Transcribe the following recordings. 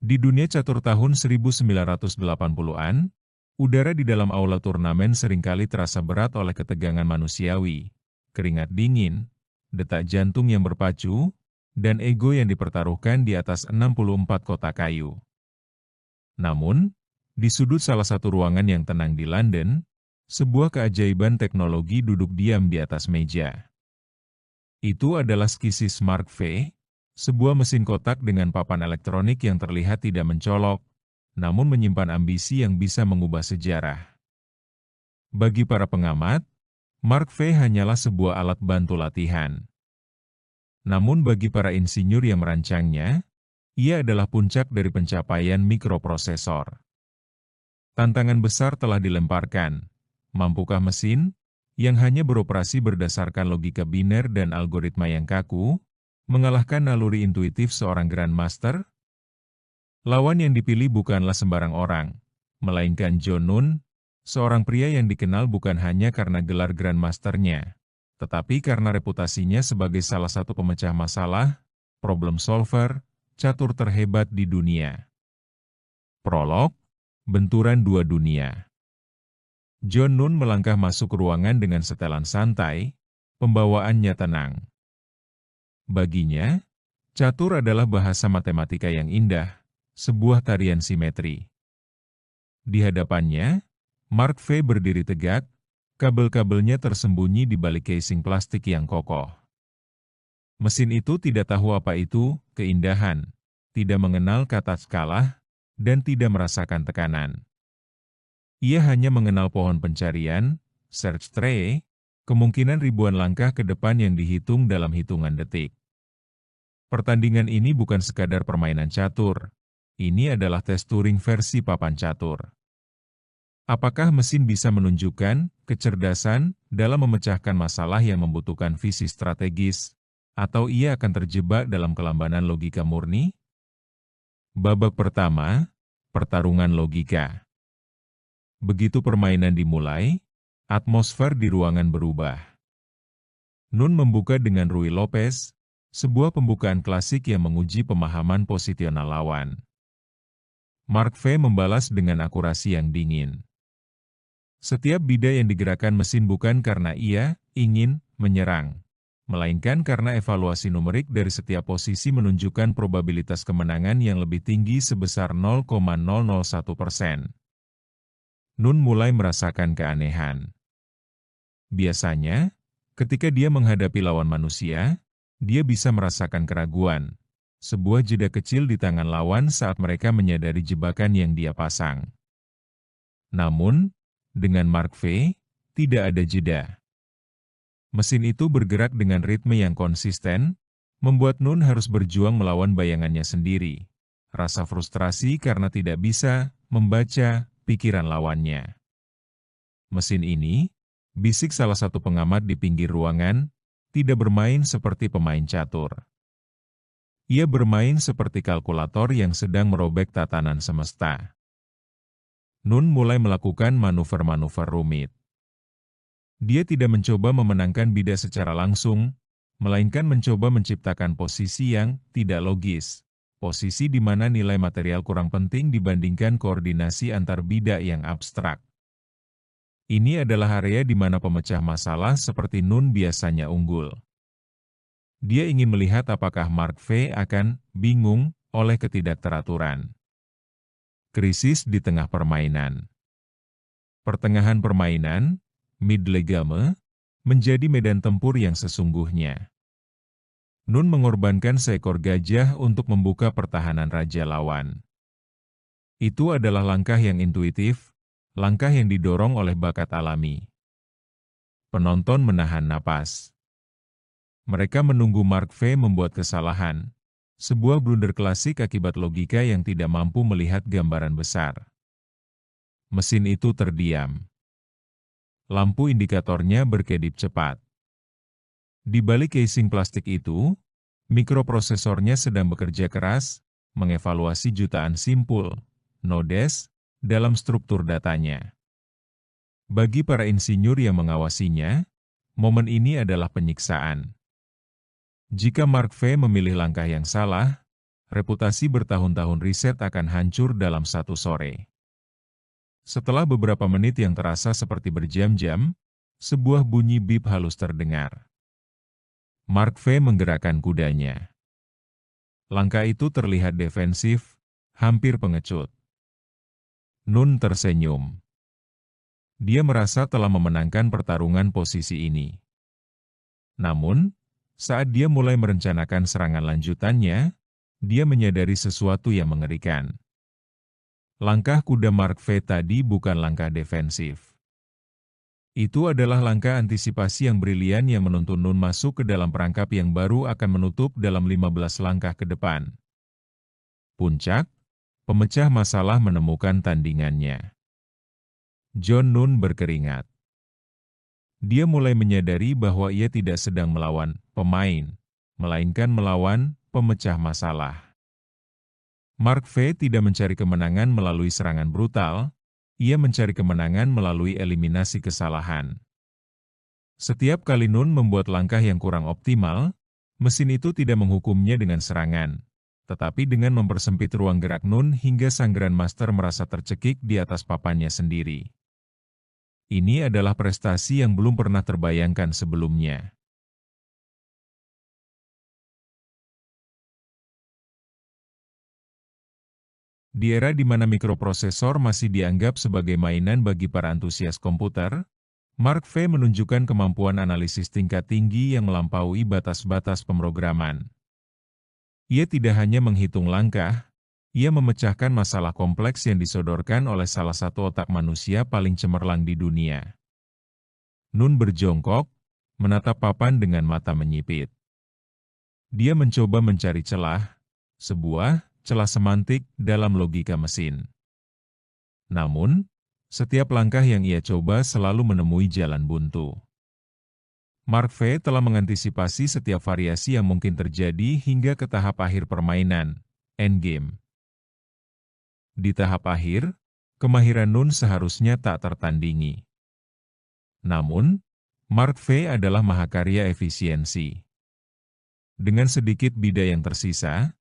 Di dunia catur tahun 1980-an, udara di dalam aula turnamen seringkali terasa berat oleh ketegangan manusiawi, keringat dingin, detak jantung yang berpacu, dan ego yang dipertaruhkan di atas 64 kotak kayu. Namun, di sudut salah satu ruangan yang tenang di London, sebuah keajaiban teknologi duduk diam di atas meja. Itu adalah skisis Mark V, sebuah mesin kotak dengan papan elektronik yang terlihat tidak mencolok, namun menyimpan ambisi yang bisa mengubah sejarah. Bagi para pengamat, Mark V hanyalah sebuah alat bantu latihan. Namun bagi para insinyur yang merancangnya, ia adalah puncak dari pencapaian mikroprosesor. Tantangan besar telah dilemparkan. Mampukah mesin, yang hanya beroperasi berdasarkan logika biner dan algoritma yang kaku, mengalahkan naluri intuitif seorang Grandmaster? Lawan yang dipilih bukanlah sembarang orang, melainkan John Nunn, seorang pria yang dikenal bukan hanya karena gelar Grandmaster-nya, tetapi karena reputasinya sebagai salah satu pemecah masalah, problem solver, catur terhebat di dunia. Prolog, benturan dua dunia. John Nunn melangkah masuk ruangan dengan setelan santai, pembawaannya tenang. Baginya, catur adalah bahasa matematika yang indah, sebuah tarian simetri. Di hadapannya, Mark V berdiri tegak, kabel-kabelnya tersembunyi di balik casing plastik yang kokoh. Mesin itu tidak tahu apa itu keindahan, tidak mengenal kata kalah, dan tidak merasakan tekanan. Ia hanya mengenal pohon pencarian, search tree, kemungkinan ribuan langkah ke depan yang dihitung dalam hitungan detik. Pertandingan ini bukan sekadar permainan catur, ini adalah tes Turing versi papan catur. Apakah mesin bisa menunjukkan kecerdasan dalam memecahkan masalah yang membutuhkan visi strategis, atau ia akan terjebak dalam kelambanan logika murni? Babak pertama, pertarungan logika. Begitu permainan dimulai, atmosfer di ruangan berubah. Nunn membuka dengan Ruy Lopez, sebuah pembukaan klasik yang menguji pemahaman posisional lawan. Mark V membalas dengan akurasi yang dingin. Setiap bida yang digerakkan mesin bukan karena ia ingin menyerang, melainkan karena evaluasi numerik dari setiap posisi menunjukkan probabilitas kemenangan yang lebih tinggi sebesar 0,001%. Nunn mulai merasakan keanehan. Biasanya, ketika dia menghadapi lawan manusia, dia bisa merasakan keraguan, sebuah jeda kecil di tangan lawan saat mereka menyadari jebakan yang dia pasang. Namun, dengan Mark V, tidak ada jeda. Mesin itu bergerak dengan ritme yang konsisten, membuat Nunn harus berjuang melawan bayangannya sendiri. Rasa frustrasi karena tidak bisa membaca pikiran lawannya. Mesin ini, bisik salah satu pengamat di pinggir ruangan, tidak bermain seperti pemain catur. Ia bermain seperti kalkulator yang sedang merobek tatanan semesta. Nunn mulai melakukan manuver-manuver rumit. Dia tidak mencoba memenangkan bida secara langsung, melainkan mencoba menciptakan posisi yang tidak logis. Posisi di mana nilai material kurang penting dibandingkan koordinasi antar bida yang abstrak. Ini adalah area di mana pemecah masalah seperti Nunn biasanya unggul. Dia ingin melihat apakah Mark V akan bingung oleh ketidakteraturan. Krisis di tengah permainan. Pertengahan permainan, mid-late game, menjadi medan tempur yang sesungguhnya. Nunn mengorbankan seekor gajah untuk membuka pertahanan raja lawan. Itu adalah langkah yang intuitif, langkah yang didorong oleh bakat alami. Penonton menahan napas. Mereka menunggu Mark V membuat kesalahan, sebuah blunder klasik akibat logika yang tidak mampu melihat gambaran besar. Mesin itu terdiam. Lampu indikatornya berkedip cepat. Di balik casing plastik itu, mikroprosesornya sedang bekerja keras, mengevaluasi jutaan simpul, nodes, dalam struktur datanya. Bagi para insinyur yang mengawasinya, momen ini adalah penyiksaan. Jika Mark V memilih langkah yang salah, reputasi bertahun-tahun riset akan hancur dalam satu sore. Setelah beberapa menit yang terasa seperti berjam-jam, sebuah bunyi bip halus terdengar. Mark V menggerakkan kudanya. Langkah itu terlihat defensif, hampir pengecut. Nun tersenyum. Dia merasa telah memenangkan pertarungan posisi ini. Namun, saat dia mulai merencanakan serangan lanjutannya, dia menyadari sesuatu yang mengerikan. Langkah kuda Mark V tadi bukan langkah defensif. Itu adalah langkah antisipasi yang brilian yang menuntun Nun masuk ke dalam perangkap yang baru akan menutup dalam 15 langkah ke depan. Puncak, pemecah masalah menemukan tandingannya. John Nun berkeringat. Dia mulai menyadari bahwa ia tidak sedang melawan pemain, melainkan melawan pemecah masalah. Mark V tidak mencari kemenangan melalui serangan brutal, ia mencari kemenangan melalui eliminasi kesalahan. Setiap kali Nun membuat langkah yang kurang optimal, mesin itu tidak menghukumnya dengan serangan, tetapi dengan mempersempit ruang gerak Nun hingga sang Grandmaster merasa tercekik di atas papannya sendiri. Ini adalah prestasi yang belum pernah terbayangkan sebelumnya. Di era di mana mikroprosesor masih dianggap sebagai mainan bagi para antusias komputer, Mark V menunjukkan kemampuan analisis tingkat tinggi yang melampaui batas-batas pemrograman. Ia tidak hanya menghitung langkah, ia memecahkan masalah kompleks yang disodorkan oleh salah satu otak manusia paling cemerlang di dunia. Nun berjongkok, menatap papan dengan mata menyipit. Dia mencoba mencari celah, sebuah celah semantik dalam logika mesin. Namun, setiap langkah yang ia coba selalu menemui jalan buntu. Mark V telah mengantisipasi setiap variasi yang mungkin terjadi hingga ke tahap akhir permainan, endgame. Di tahap akhir, kemahiran Nun seharusnya tak tertandingi. Namun, Mark V adalah mahakarya efisiensi. Dengan sedikit bida yang tersisa,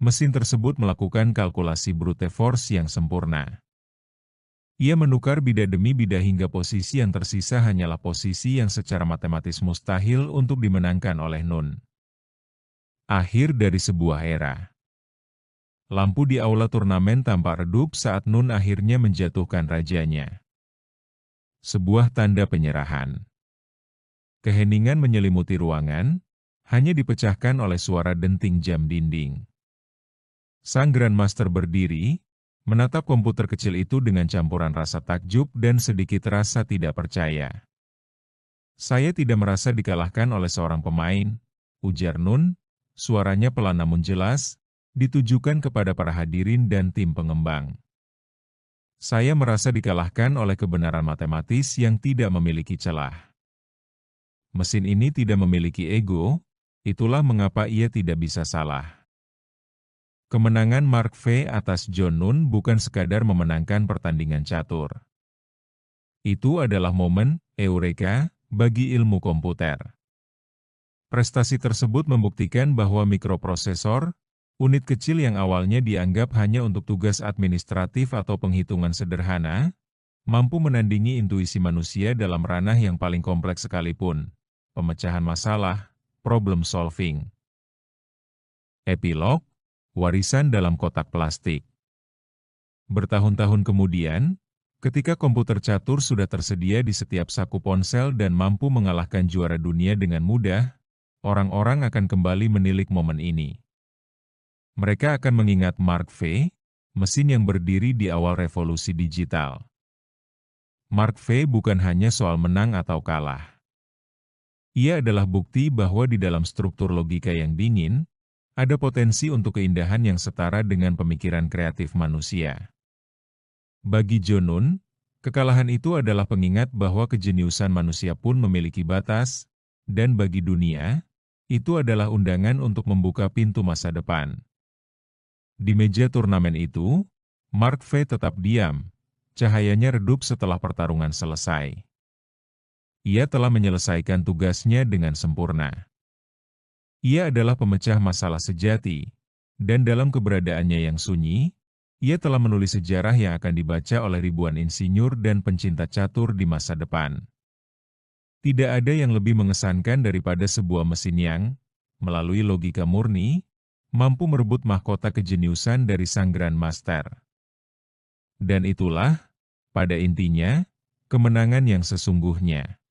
mesin tersebut melakukan kalkulasi brute force yang sempurna. Ia menukar bida demi bida hingga posisi yang tersisa hanyalah posisi yang secara matematis mustahil untuk dimenangkan oleh Nun. Akhir dari sebuah era. Lampu di aula turnamen tampak redup saat Nun akhirnya menjatuhkan rajanya. Sebuah tanda penyerahan. Keheningan menyelimuti ruangan, hanya dipecahkan oleh suara denting jam dinding. Sang Grandmaster berdiri, menatap komputer kecil itu dengan campuran rasa takjub dan sedikit rasa tidak percaya. Saya tidak merasa dikalahkan oleh seorang pemain, ujar Nun, suaranya pelan namun jelas, ditujukan kepada para hadirin dan tim pengembang. Saya merasa dikalahkan oleh kebenaran matematis yang tidak memiliki celah. Mesin ini tidak memiliki ego, itulah mengapa ia tidak bisa salah. Kemenangan Mark V atas John Nun bukan sekadar memenangkan pertandingan catur. Itu adalah momen eureka bagi ilmu komputer. Prestasi tersebut membuktikan bahwa mikroprosesor, unit kecil yang awalnya dianggap hanya untuk tugas administratif atau penghitungan sederhana, mampu menandingi intuisi manusia dalam ranah yang paling kompleks sekalipun, pemecahan masalah, problem solving. Epilog, warisan dalam kotak plastik. Bertahun-tahun kemudian, ketika komputer catur sudah tersedia di setiap saku ponsel dan mampu mengalahkan juara dunia dengan mudah, orang-orang akan kembali menilik momen ini. Mereka akan mengingat Mark V, mesin yang berdiri di awal revolusi digital. Mark V bukan hanya soal menang atau kalah. Ia adalah bukti bahwa di dalam struktur logika yang dingin, ada potensi untuk keindahan yang setara dengan pemikiran kreatif manusia. Bagi John Nun, kekalahan itu adalah pengingat bahwa kejeniusan manusia pun memiliki batas, dan bagi dunia, itu adalah undangan untuk membuka pintu masa depan. Di meja turnamen itu, Mark V tetap diam, cahayanya redup setelah pertarungan selesai. Ia telah menyelesaikan tugasnya dengan sempurna. Ia adalah pemecah masalah sejati, Dan dalam keberadaannya yang sunyi, ia telah menulis sejarah yang akan dibaca oleh ribuan insinyur dan pencinta catur di masa depan. Tidak ada yang lebih mengesankan daripada sebuah mesin yang, melalui logika murni, mampu merebut mahkota kejeniusan dari sang Grandmaster. Dan itulah, pada intinya, kemenangan yang sesungguhnya.